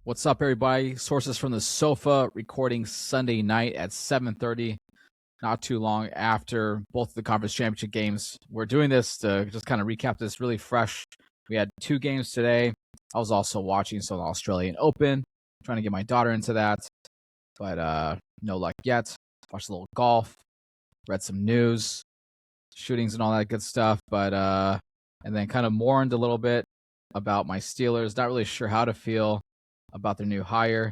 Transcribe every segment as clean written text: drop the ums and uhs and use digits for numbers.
What's up, everybody? Sources from the sofa, recording Sunday night at 7:30, not too long after both of the conference championship games. We're doing this to just kind of recap this really fresh. We had 2 games today. I was also watching some Australian Open, trying to get my daughter into that, but no luck yet. Watched a little golf, read some news, shootings and all that good stuff, and then kind of mourned a little bit about my Steelers. Not really sure how to feel about their new hire.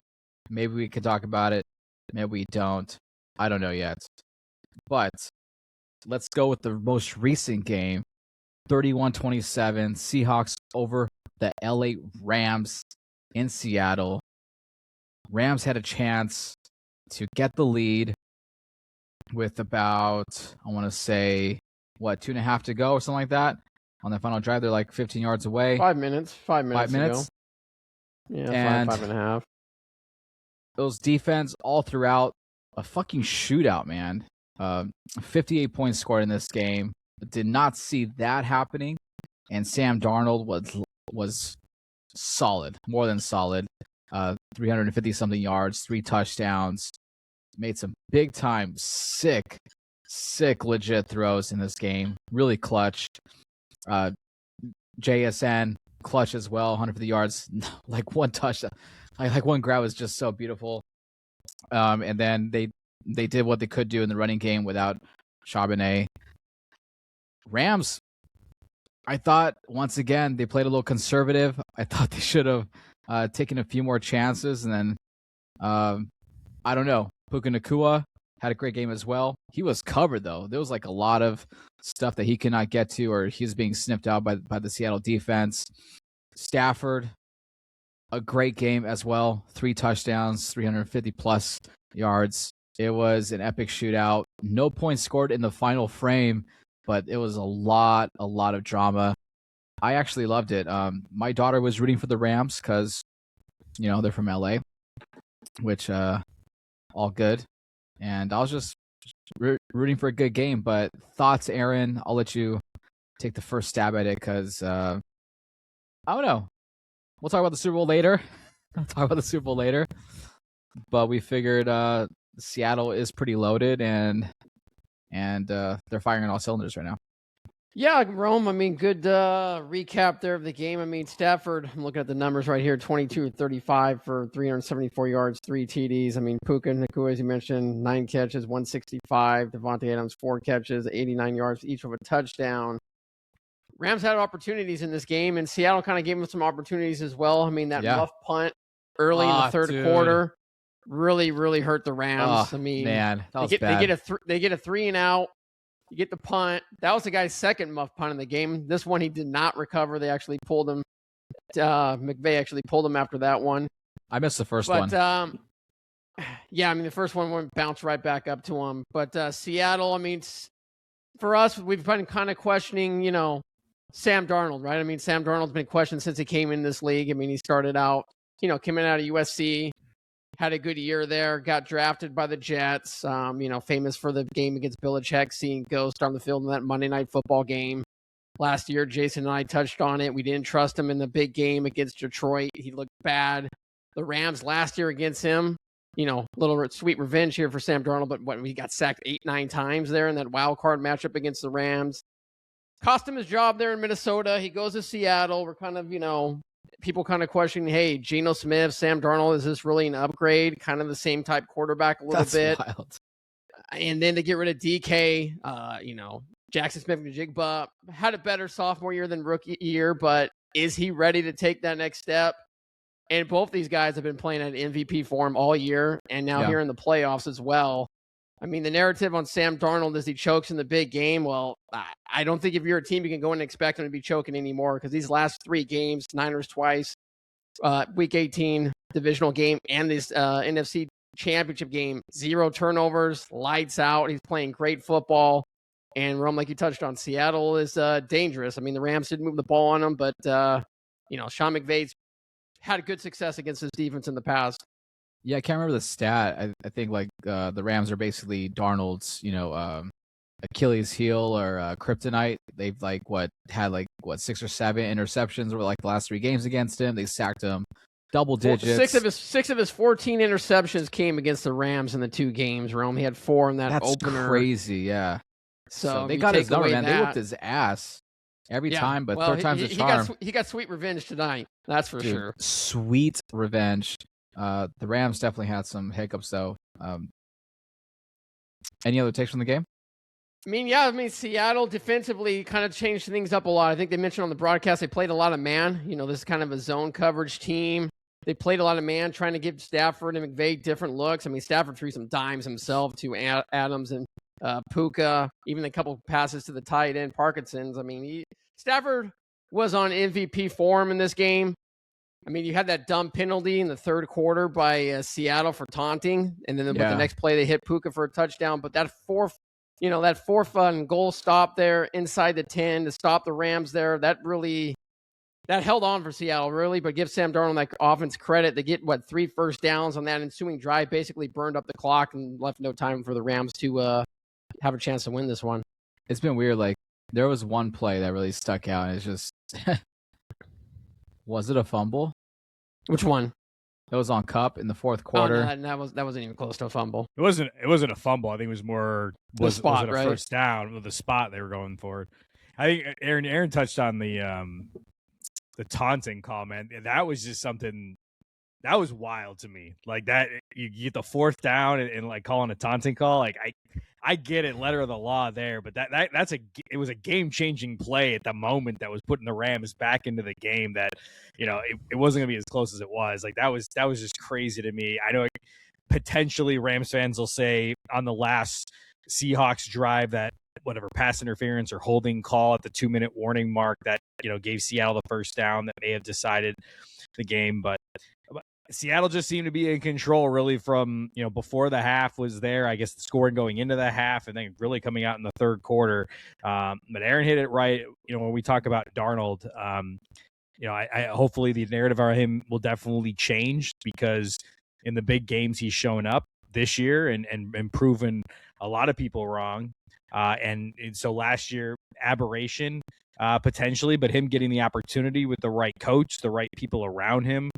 Maybe we could talk about it. Maybe we don't. I don't know yet. But let's go with the most recent game. 31-27, Seahawks over the LA Rams in Seattle. Rams had a chance to get the lead with about, I want to say, 2.5 to go or something like that. On the final drive, they're like 15 yards away. 5 minutes. 5 minutes. 5 minutes. Yeah, 5.5. Those defense all throughout, a fucking shootout, man. 58 points scored in this game. Did not see that happening. And Sam Darnold was solid, more than solid. 350-something yards, 3 touchdowns. Made some big-time, sick, legit throws in this game. Really clutch. Jaeson, clutch as well, 150 yards, like 1 touchdown. Like 1 grab was just so beautiful. And then they did what they could do in the running game without Charbonnet. Rams, I thought, once again, they played a little conservative. I thought they should have taken a few more chances. And then, I don't know, Puka Nacua had a great game as well. He was covered, though. There was like a lot of stuff that he could not get to, or he's being sniffed out by the Seattle defense. Stafford, a great game as well. 3 touchdowns, 350-plus yards. It was an epic shootout. No points scored in the final frame, but it was a lot of drama. I actually loved it. My daughter was rooting for the Rams because, they're from LA, which all good. And I was just rooting for a good game. But thoughts, Aaron? I'll let you take the first stab at it because I don't know. We'll talk about the Super Bowl later. But we figured Seattle is pretty loaded and they're firing on all cylinders right now. Yeah, Rome, good recap there of the game. Stafford, I'm looking at the numbers right here, 22-35 for 374 yards, 3 TDs. Puka Nacua, as you mentioned, 9 catches, 165. Devontae Adams, 4 catches, 89 yards, each with a touchdown. Rams had opportunities in this game, and Seattle kind of gave them some opportunities as well. Muff punt early in the third quarter really hurt the Rams. Man, that was bad. They get a 3 and out. You get the punt. That was the guy's second muff punt in the game. This one he did not recover. They actually pulled him. McVay actually pulled him after that one. I missed the first one. The first one went bounced right back up to him. But Seattle, for us, we've been kind of questioning, Sam Darnold, right? Sam Darnold's been questioned since he came in this league. He started out, coming out of USC. Had a good year there, got drafted by the Jets, famous for the game against Belichick, seeing Ghost on the field in that Monday Night Football game. Last year, Jason and I touched on it. We didn't trust him in the big game against Detroit. He looked bad. The Rams last year against him, little sweet revenge here for Sam Darnold, but he got sacked 8-9 times there in that wild card matchup against the Rams. Cost him his job there in Minnesota. He goes to Seattle. We're kind of, people kind of questioning, hey, Geno Smith, Sam Darnold, is this really an upgrade? Kind of the same type quarterback a little bit. Wild. And then to get rid of DK, Jackson Smith-Njigba had a better sophomore year than rookie year, but is he ready to take that next step? And both these guys have been playing at MVP form all year, and now here in the playoffs as well. The narrative on Sam Darnold is he chokes in the big game. Well, I don't think if you're a team, you can go and expect him to be choking anymore because these last 3 games, Niners twice, Week 18 divisional game, and this NFC Championship game, 0 turnovers, lights out. He's playing great football. And Rome, like you touched on, Seattle is dangerous. The Rams didn't move the ball on them, but, Sean McVay's had a good success against his defense in the past. Yeah, I can't remember the stat. I think the Rams are basically Darnold's, Achilles heel or kryptonite. They've had 6 or 7 interceptions over the last 3 games against him. They sacked him double digits. Six of his 14 interceptions came against the Rams in the 2 games. Rome, he had 4 in that opener. That's crazy, yeah. So they got his number, man. They whooped his ass every time, but third time's a charm. He got sweet revenge tonight. That's for sure. Sweet revenge. The Rams definitely had some hiccups, though. Any other takes from the game? Seattle defensively kind of changed things up a lot. I think they mentioned on the broadcast they played a lot of man. This is kind of a zone coverage team. They played a lot of man, trying to give Stafford and McVay different looks. Stafford threw some dimes himself to Adams and Puka, even a couple passes to the tight end, Parkinson's. Stafford was on MVP form in this game. You had that dumb penalty in the third quarter by Seattle for taunting, and then with the next play they hit Puka for a touchdown. But that fourth goal stop there inside the 10 to stop the Rams there, that held on for Seattle, really. But give Sam Darnold that offense credit. They get 3 first downs on that ensuing drive, basically burned up the clock and left no time for the Rams to have a chance to win this one. It's been weird. Like, there was one play that really stuck out, and it's just was it a fumble? Which one? It was on Cup in the fourth quarter. Oh, no, that wasn't even close to a fumble. It wasn't a fumble. I think it was more the spot, was it a first down with the spot they were going for. I think Aaron touched on the taunting call, man. That was just something that was wild to me. Like, that you get the fourth down and like calling a taunting call. Like, I get it, letter of the law there, but it was a game-changing play at the moment that was putting the Rams back into the game. That, it wasn't gonna be as close as it was. Like, that was just crazy to me. I know potentially Rams fans will say on the last Seahawks drive that whatever pass interference or holding call at the 2-minute warning mark that gave Seattle the first down that may have decided the game, but Seattle just seemed to be in control really from, before the half was there. I guess the scoring going into the half and then really coming out in the third quarter. But Aaron hit it right. When we talk about Darnold, I hopefully the narrative on him will definitely change, because in the big games he's shown up this year and proven a lot of people wrong. And so last year, aberration. Potentially, but him getting the opportunity with the right coach, the right people around him.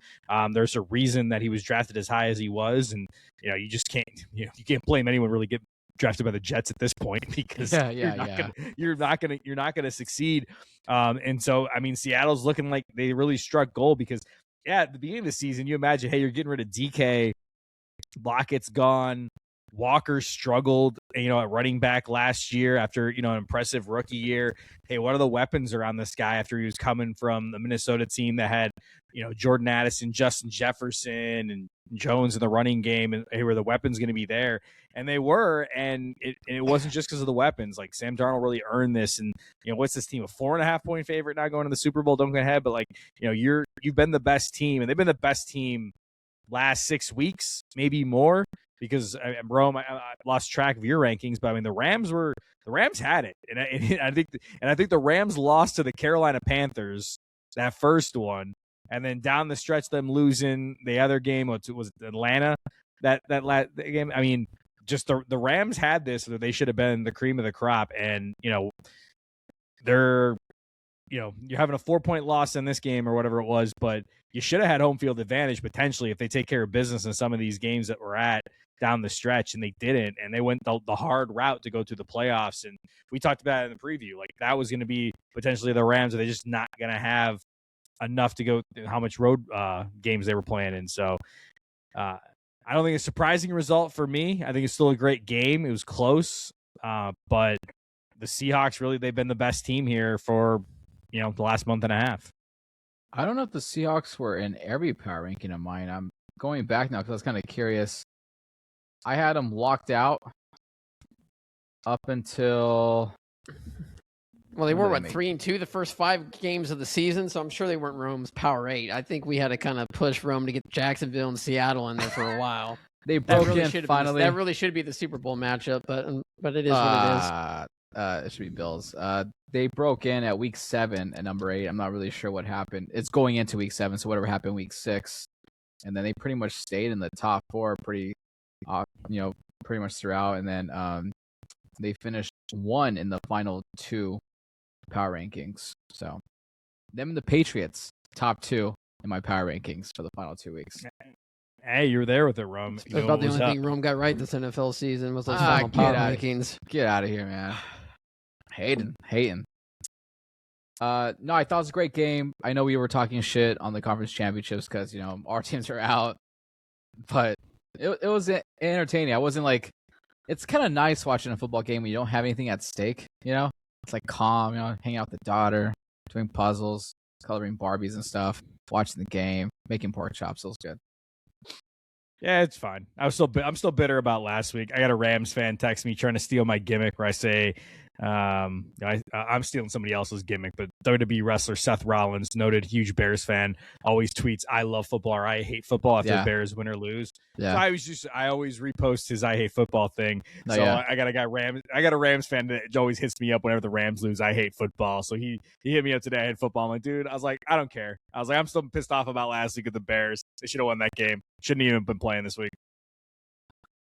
There's a reason that he was drafted as high as he was, and you just can't you can't blame anyone really get drafted by the Jets at this point, because you're not gonna succeed. And so Seattle's looking like they really struck gold, because at the beginning of the season, you imagine, hey, you're getting rid of DK, Lockett's gone. Walker struggled, at running back last year after, an impressive rookie year. Hey, what are the weapons around this guy after he was coming from the Minnesota team that had, Jordan Addison, Justin Jefferson, and Jones in the running game, and hey, were the weapons going to be there? And they were, and it wasn't just because of the weapons. Like, Sam Darnold really earned this, and what's this team, a 4.5-point favorite now going to the Super Bowl? Don't go ahead, but like, you've been the best team, and they've been the best team last 6 weeks, maybe more. Because Rome, I lost track of your rankings, but the Rams had it, and I think the Rams lost to the Carolina Panthers that first one, and then down the stretch them losing the other game was it Atlanta that game. Just the Rams had this, so they should have been the cream of the crop, and they're you're having a 4-point loss in this game or whatever it was, but you should have had home field advantage potentially if they take care of business in some of these games that we're at down the stretch, and they didn't, and they went the hard route to go to the playoffs. And we talked about it in the preview, like that was going to be potentially the Rams, are they just not going to have enough to go how much road games they were playing in. So I don't think it's a surprising result for me. I think it's still a great game. It was close, but the Seahawks, really, they've been the best team here for the last month and a half. I don't know if the Seahawks were in every power ranking of mine. I'm going back now because I was kind of curious. I had them locked out up until. Well, they were 3-2 the first 5 games of the season, so I'm sure they weren't Rome's power 8. I think we had to kind of push Rome to get Jacksonville and Seattle in there for a while. They broke in finally. That really should be the Super Bowl matchup, but it is what it is. It should be Bills. They broke in at week 7 at number 8. I'm not really sure what happened. It's going into week 7, so whatever happened week 6, and then they pretty much stayed in the top 4 pretty much throughout, and then they finished 1 in the final 2 power rankings. So them and the Patriots, top 2, in my power rankings for the final 2 weeks. Hey, you were there with it, Rome. That's about the only thing Rome got right this NFL season was those final power rankings. Get out of here, man. Hating. No, I thought it was a great game. I know we were talking shit on the conference championships because, our teams are out. But it was entertaining. I wasn't like, it's kind of nice watching a football game when you don't have anything at stake, It's like calm, hanging out with the daughter, doing puzzles, coloring Barbies and stuff, watching the game, making pork chops. It was good. Yeah, it's fine. I'm still bitter about last week. I got a Rams fan text me trying to steal my gimmick where I say I'm stealing somebody else's gimmick, but WWE wrestler Seth Rollins, noted huge Bears fan, always tweets "I love football" or "I hate football" after the Bears win or lose. Yeah. So I always repost his "I hate football" thing. So I got a Rams fan that always hits me up whenever the Rams lose. I hate football. So he hit me up today. I hate football. I'm like, dude, I was like, I don't care. I was like, I'm still pissed off about last week of the Bears. They should have won that game. Shouldn't even been playing this week.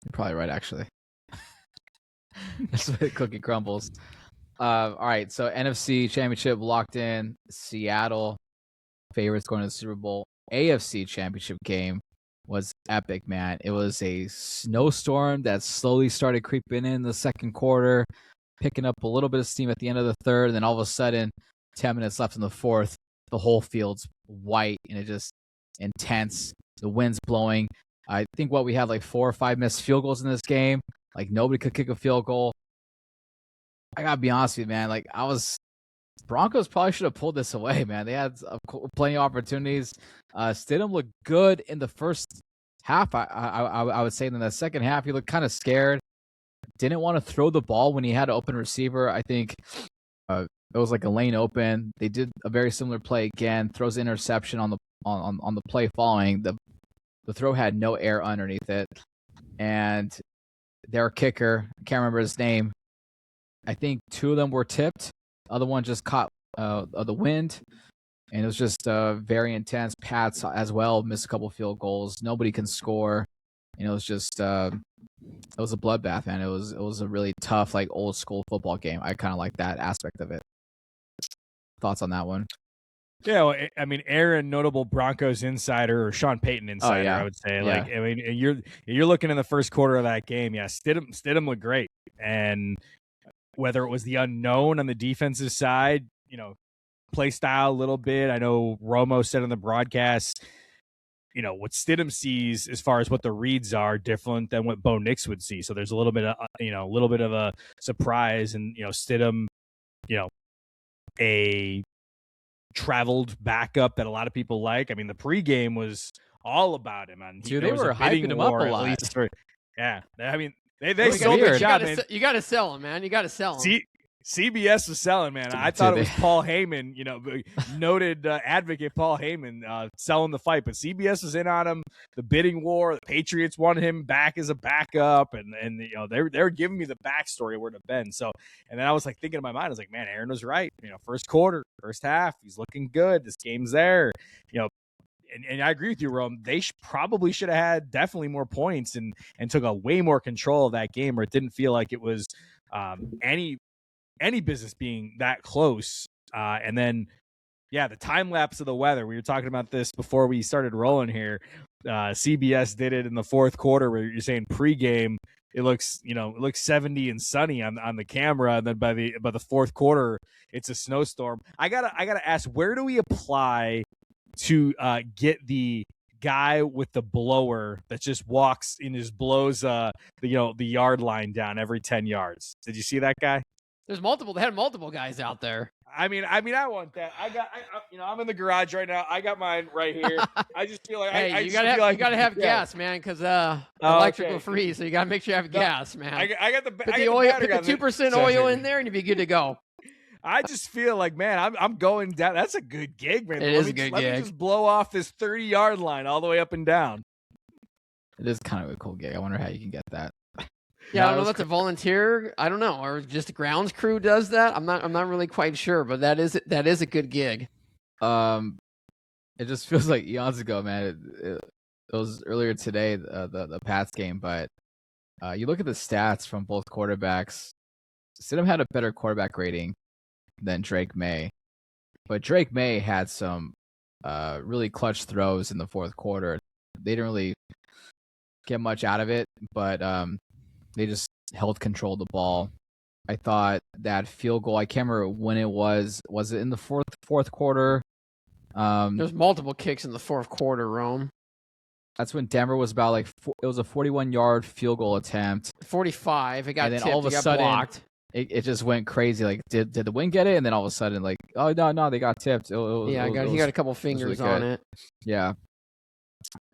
You're probably right, actually. That's the way the cookie crumbles. All right, so NFC Championship locked in. Seattle favorites going to the Super Bowl. AFC Championship game was epic, man. It was a snowstorm that slowly started creeping in the second quarter, picking up a little bit of steam at the end of the third, and then all of a sudden, 10 minutes left in the fourth, the whole field's white, and it just intense. The wind's blowing. I think we had like 4 or 5 missed field goals in this game. Like, nobody could kick a field goal. I gotta be honest with you, man. Like, Broncos probably should have pulled this away, man. They had plenty of opportunities. Stidham looked good in the first half. I would say in the second half, he looked kind of scared. Didn't want to throw the ball when he had an open receiver. I think it was like a lane open. They did a very similar play again. Throws an interception on the play following. The throw had no air underneath it, and their kicker, I can't remember his name. I think 2 of them were tipped. The other one just caught the wind, and it was just very intense. Pats as well missed a couple field goals. Nobody can score, and it was just it was a bloodbath, man. It was a really tough, like, old school football game. I kind of like that aspect of it. Thoughts on that one? Yeah, well, I mean, Aaron, notable Broncos insider, or Sean Payton insider, I would say. Like, I mean, you're looking in the first quarter of that game. Yeah, Stidham looked great, and whether it was the unknown on the defensive side, play style a little bit. I know Romo said on the broadcast, what Stidham sees as far as what the reads are different than what Bo Nix would see. So there's a little bit of a surprise, and Stidham, a traveled backup that a lot of people like. I mean, the pregame was all about him. Dude, they were hyping him up a lot. I mean, they sold the job, man. You got to sell him, man. You got to sell him. CBS was selling, man. I thought it was Paul Heyman, noted advocate Paul Heyman selling the fight, but CBS was in on him. The bidding war, the Patriots wanted him back as a backup, and they were giving me the backstory of where to been. So, and then I was like thinking in my mind, I was like, man, Aaron was right. First quarter, first half, he's looking good. This game's there. And I agree with you, Rome. They probably should have had definitely more points and took a way more control of that game, where it didn't feel like it was any business being that close. And then, the time lapse of the weather. We were talking about this before we started rolling here. CBS did it in the fourth quarter, where you're saying pregame, it looks 70 and sunny on the camera, and then by the fourth quarter, it's a snowstorm. I gotta ask, where do we apply to get the guy with the blower that just walks and just blows the yard line down every 10 yards? Did you see that guy? There's multiple. They had multiple guys out there. I mean, I want that. I'm in the garage right now. I got mine right here. I just feel like you gotta have gas, man, because electric will freeze. So you gotta make sure you have gas, man. I got the put the oil, put the 2% oil in there, and you'll be good to go. I just feel like, man, I'm going down. That's a good gig, man. It is a good gig. Let me just blow off this 30-yard line all the way up and down. It is kind of a cool gig. I wonder how you can get that. Yeah, I don't know. That's a volunteer. I don't know, or just a grounds crew does that. I'm not really quite sure, but that is a good gig. It just feels like eons ago, man. It was earlier today, the Pats game, but you look at the stats from both quarterbacks. Stidham had a better quarterback rating than Drake Maye, but Drake Maye had some really clutch throws in the fourth quarter. They didn't really get much out of it, but they just held control of the ball. I thought that field goal, I can't remember when it was. Was it in the fourth quarter? There's multiple kicks in the fourth quarter, Rome. That's when Denver was about like it was a 41-yard field goal attempt. 45. It got and then tipped. all of a sudden blocked. It just went crazy. Like, did the wing get it? And then all of a sudden, like, oh no, they got tipped. He got a couple fingers on it. Yeah.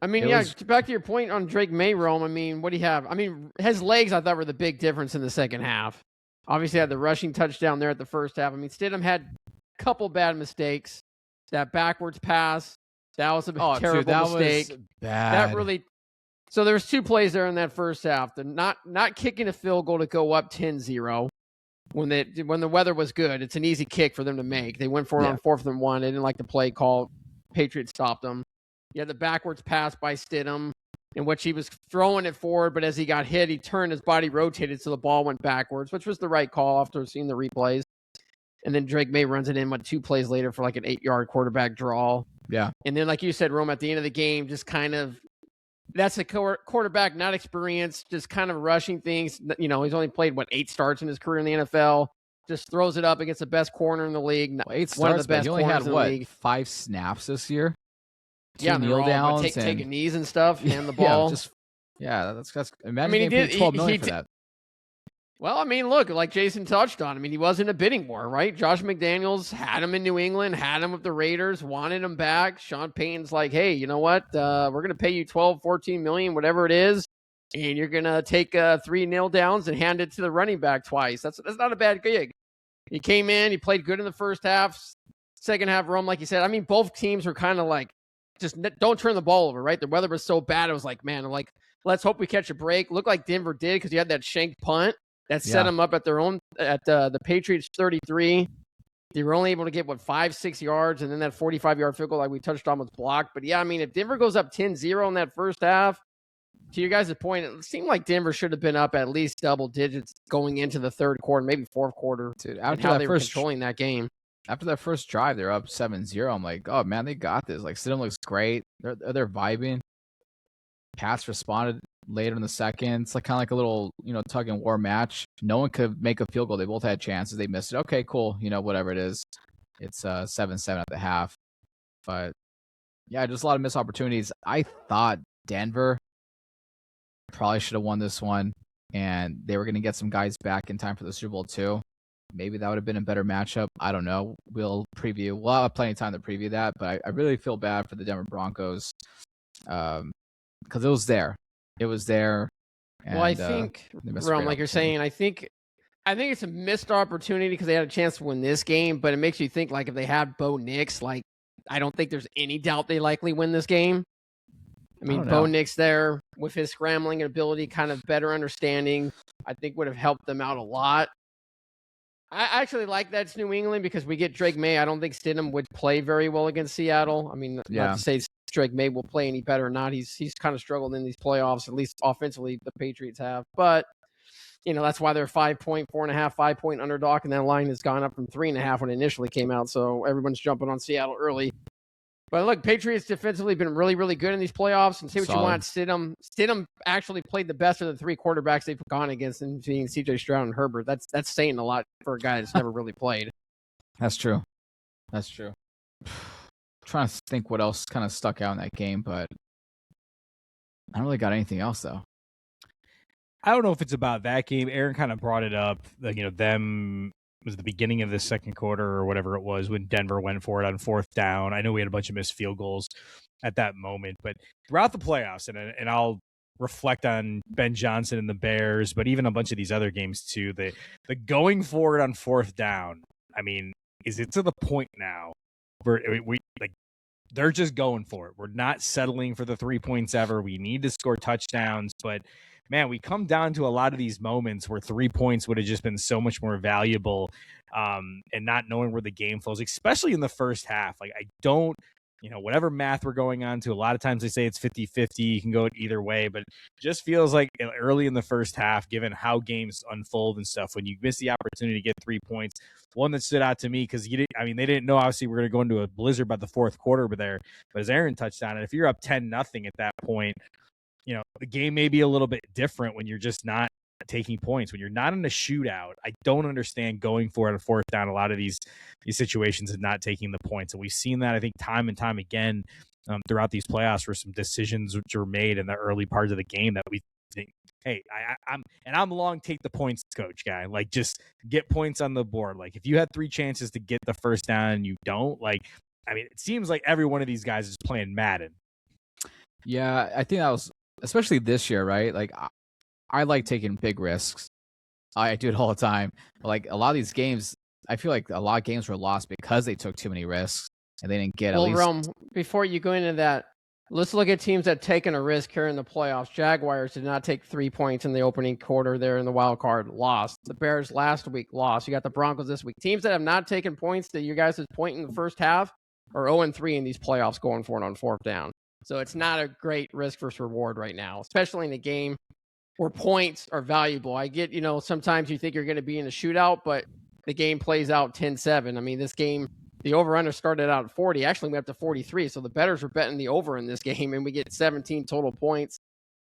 I mean, back to your point on Drake Maye, Rome. I mean, what do you have? I mean, his legs, I thought, were the big difference in the second half. Obviously, had the rushing touchdown there at the first half. I mean, Stidham had a couple bad mistakes. That backwards pass, that was a terrible mistake. Was bad. That really. So there was 2 plays there in that first half. They're not kicking a field goal to go up 10-0 when the weather was good. It's an easy kick for them to make. They went for it on 4th and 1. They didn't like the play call. Patriots stopped them. You had the backwards pass by Stidham, in which he was throwing it forward, but as he got hit, he turned, his body rotated, so the ball went backwards, which was the right call after seeing the replays. And then Drake Maye runs it in 2 plays later for like an 8-yard quarterback draw. Yeah. And then, like you said, Rome, at the end of the game, just kind of, that's a quarterback not experienced, just kind of rushing things. You know, he's only played, 8 starts in his career in the NFL. Just throws it up against the best corner in the league. Well, 8 starts, one of the best he only had, in the league. 5 snaps this year? 2 kneel downs, taking knees and stuff, and the ball. That's imagine he paid $12 million for that. Well, I mean, look, like Jaeson touched on, I mean, he was in a bidding war, right? Josh McDaniels had him in New England, had him with the Raiders, wanted him back. Sean Payton's like, hey, you know what? We're going to pay you $12, $14 million, whatever it is, and you're going to take 3 kneel downs and hand it to the running back twice. That's not a bad gig. He came in, he played good in the first half. Second half, Rome, like you said, I mean, both teams were kind of like, just don't turn the ball over, right? The weather was so bad. It was like, man, like, let's hope we catch a break. Looked like Denver did because you had that shanked punt that set them up at their own, at the Patriots 33. They were only able to get, 5-6 yards, and then that 45-yard field goal, like we touched on, was blocked. But yeah, I mean, if Denver goes up 10-0 in that first half, to your guys' point, it seemed like Denver should have been up at least double digits going into the third quarter, maybe fourth quarter. Dude, after how that they were controlling that game. After that first drive, they're up 7-0. I'm like, oh man, they got this. Like, Stidham looks great. They're vibing. Pats responded later in the second. It's like kind of like a little, tug and war match. No one could make a field goal. They both had chances. They missed it. Okay, cool. Whatever it is. It's 7-7 at the half. But yeah, just a lot of missed opportunities. I thought Denver probably should have won this one, and they were going to get some guys back in time for the Super Bowl too. Maybe that would have been a better matchup. I don't know. We'll have plenty of time to preview that, but I really feel bad for the Denver Broncos because it was there. It was there. And, well, I think, Rome, like you're saying, I think it's a missed opportunity because they had a chance to win this game, but it makes you think, like, if they had Bo Nix, like, I don't think there's any doubt they likely win this game. I mean, Bo Nix there with his scrambling ability, kind of better understanding, I think would have helped them out a lot. I actually like that it's New England because we get Drake Maye. I don't think Stidham would play very well against Seattle. I mean, not to say Drake Maye will play any better or not. He's kind of struggled in these playoffs, at least offensively, the Patriots have. But, that's why they're 4.5, 5 point underdog, and that line has gone up from 3.5 when it initially came out. So everyone's jumping on Seattle early. But look, Patriots defensively been really, really good in these playoffs. And say what you want, Stidham actually played the best of the 3 quarterbacks they've gone against, in being C.J. Stroud and Herbert. That's saying a lot for a guy that's never really played. That's true. Trying to think what else kind of stuck out in that game, but I don't really got anything else though. I don't know if it's about that game. Aaron kind of brought it up. Them was the beginning of the second quarter or whatever it was when Denver went for it on 4th down. I know we had a bunch of missed field goals at that moment, but throughout the playoffs, and I'll reflect on Ben Johnson and the Bears, but even a bunch of these other games too, the going forward on 4th down, I mean, is it to the point now where we like they're just going for it? We're not settling for the 3 points ever. We need to score touchdowns, but man, we come down to a lot of these moments where 3 points would have just been so much more valuable, and not knowing where the game flows, especially in the first half. Like, I don't whatever math we're going on to, a lot of times they say it's 50-50. You can go either way, but it just feels like early in the first half, given how games unfold and stuff, when you miss the opportunity to get 3 points, one that stood out to me because they didn't know, obviously, we're going to go into a blizzard by the fourth quarter, but as Aaron touched on it, if you're up 10-0 at that point, the game may be a little bit different when you're just not taking points. When you're not in a shootout, I don't understand going for it on fourth down a lot of these situations and not taking the points. And we've seen that, I think, time and time again throughout these playoffs, where some decisions which were made in the early parts of the game that we think, hey, I'm long take the points coach guy. Like, just get points on the board. Like, if you had 3 chances to get the first down and you don't, it seems like every one of these guys is playing Madden. Yeah, I think that was especially this year, right? Like, I like taking big risks. I do it all the time. But like, a lot of these games, I feel like a lot of games were lost because they took too many risks and they didn't get at least. Rome, before you go into that, let's look at teams that taken a risk here in the playoffs. Jaguars did not take 3 points in the opening quarter there in the wild card, lost. The Bears last week lost. You got the Broncos this week. Teams that have not taken points to you guys' point in the first half are 0-3 in these playoffs going for it on fourth down. So it's not a great risk versus reward right now, especially in a game where points are valuable. I get, sometimes you think you're going to be in a shootout, but the game plays out 10-7. I mean, this game, the over-under started out at 40. Actually, we went up to 43. So the bettors are betting the over in this game, and we get 17 total points.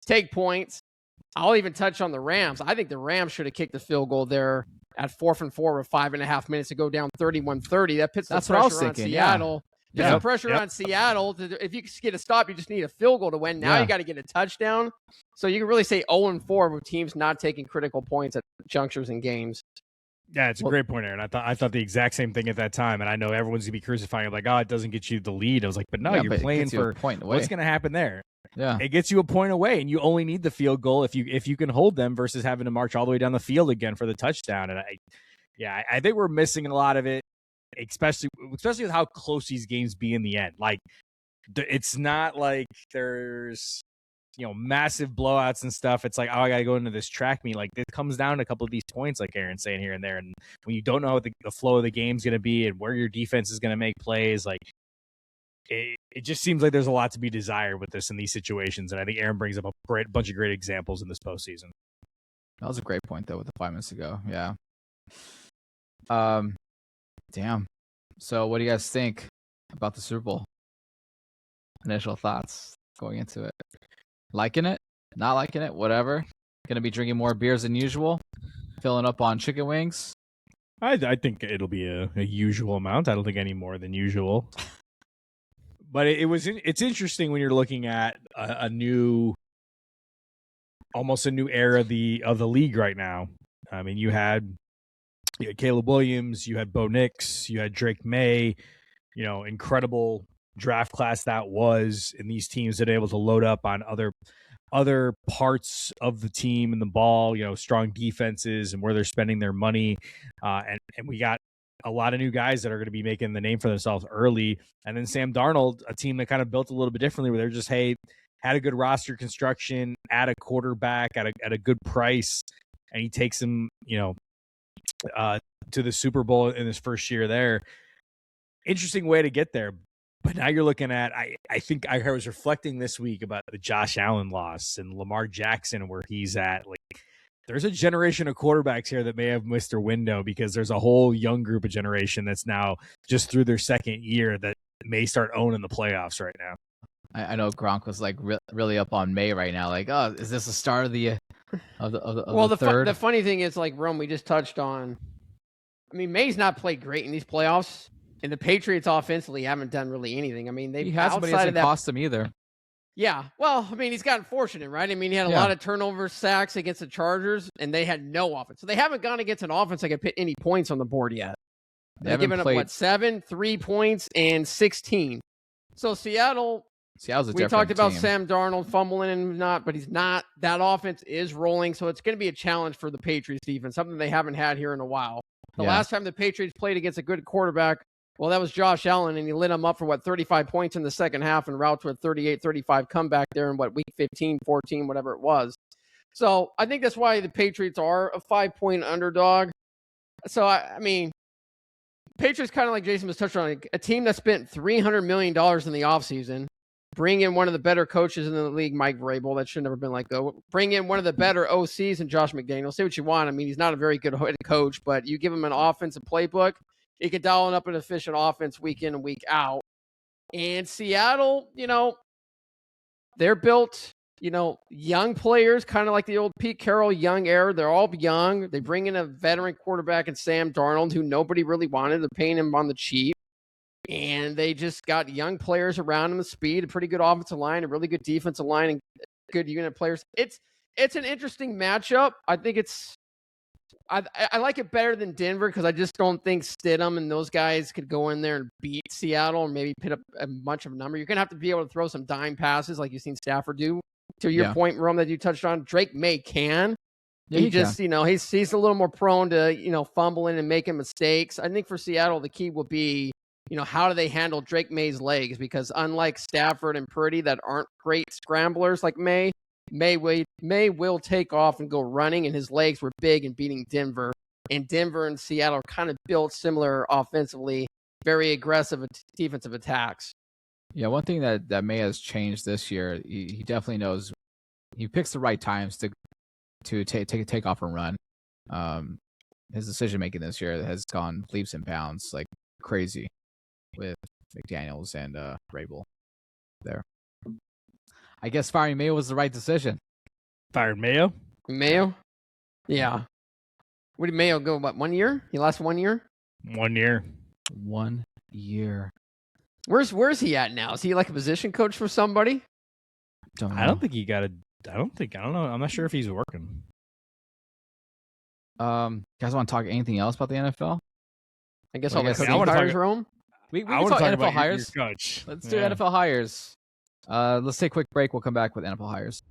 Take points. I'll even touch on the Rams. I think the Rams should have kicked the field goal there at 4th and 4 with 5.5 minutes to go down 31-30. That puts the pressure on Seattle. Yeah. Puts the pressure on Seattle. If you get a stop, you just need a field goal to win. Now you got to get a touchdown. So you can really say 0-4 with teams not taking critical points at junctures in games. Yeah, it's a great point, Aaron. I thought the exact same thing at that time, and I know everyone's gonna be crucifying like, oh, it doesn't get you the lead. I was like, but no, you're playing for a point away. What's gonna happen there? Yeah, it gets you a point away, and you only need the field goal if you can hold them versus having to march all the way down the field again for the touchdown. And I think we're missing a lot of it, especially with how close these games be in the end. Like, it's not like there's massive blowouts and stuff. It's like, oh, I got to go into this track meet. Like, it comes down to a couple of these points, like Aaron's saying here and there. And when you don't know what the flow of the game's going to be and where your defense is going to make plays, like, it just seems like there's a lot to be desired with this in these situations. And I think Aaron brings up a bunch of great examples in this postseason. That was a great point, though, with the 5 minutes ago. Yeah. Damn. So what do you guys think about the Super Bowl? Initial thoughts going into it. Liking it? Not liking it? Whatever. Gonna be drinking more beers than usual? Filling up on chicken wings? I think it'll be a usual amount. I don't think any more than usual. But it's interesting when you're looking at almost a new era of the league right now. I mean, you had Caleb Williams, you had Bo Nix, you had Drake May, incredible draft class that was, and these teams that are able to load up on other parts of the team and the ball, strong defenses and where they're spending their money. And we got a lot of new guys that are going to be making the name for themselves early. And then Sam Darnold, a team that kind of built a little bit differently, where they're just, hey, had a good roster construction, add a quarterback at a good price, and he takes them, to the Super Bowl in his first year there. Interesting way to get there. But now you're looking at, I think I was reflecting this week about the Josh Allen loss and Lamar Jackson, where he's at. Like, there's a generation of quarterbacks here that may have missed their window, because there's a whole young group of generation that's now just through their second year that may start owning the playoffs right now. I know Gronk was like really up on May right now. Like, oh, is this the start of the third? The funny thing is, like, Rome, we just touched on. I mean, May's not played great in these playoffs. And the Patriots offensively haven't done really anything. I mean, he hasn't, but he hasn't cost them either. Yeah. Well, I mean, he's gotten fortunate, right? I mean, he had a lot of turnover sacks against the Chargers, and they had no offense. So they haven't gone against an offense that could put any points on the board yet. They've given up, 7, 3 points, and 16. So Seattle's we talked about team. Sam Darnold fumbling and not, but he's not. That offense is rolling, so it's going to be a challenge for the Patriots defense, something they haven't had here in a while. The last time the Patriots played against a good quarterback, well, that was Josh Allen, and he lit him up for, 35 points in the second half and route to a 38-35 comeback there in, week 15, 14, whatever it was. So I think that's why the Patriots are a 5-point underdog. So, I mean, Patriots kind of like Jason was touching on, a team that spent $300 million in the offseason. Bring in one of the better coaches in the league, Mike Vrabel. That should never been let go. Bring in one of the better OCs in Josh McDaniels. Say what you want. I mean, he's not a very good head coach, but you give him an offensive playbook, he can dial up an efficient offense week in and week out. And Seattle, they're built, young players, kind of like the old Pete Carroll young era. They're all young. They bring in a veteran quarterback in Sam Darnold, who nobody really wanted. They're paying him on the cheap. And they just got young players around him with speed, a pretty good offensive line, a really good defensive line, and good unit players. It's an interesting matchup. I think I like it better than Denver because I just don't think Stidham and those guys could go in there and beat Seattle or maybe put up a bunch of number. You're going to have to be able to throw some dime passes like you've seen Stafford do. To your point, Rome, that you touched on, Drake Maye can. Yeah, he just, he's a little more prone to, fumbling and making mistakes. I think for Seattle, the key will be, how do they handle Drake Maye's legs? Because unlike Stafford and Purdy that aren't great scramblers like Maye will take off and go running, and his legs were big in beating Denver. And Denver and Seattle are kind of built similar offensively, very aggressive defensive attacks. Yeah, one thing that Maye has changed this year, he definitely knows he picks the right times to take off and run. His decision making this year has gone leaps and bounds like crazy with McDaniels and Vrabel there. I guess firing Mayo was the right decision. Fired Mayo? Mayo? Yeah. Where did Mayo go? What, 1 year? He lost 1 year? 1 year. 1 year. Where's he at now? Is he like a position coach for somebody? I don't think he got a. I don't know. I'm not sure if he's working. You guys want to talk anything else about the NFL? I guess all the coaching hires, Rome. We can talk NFL hires. Your coach. Let's do NFL hires. Let's take a quick break. We'll come back with NFL hires.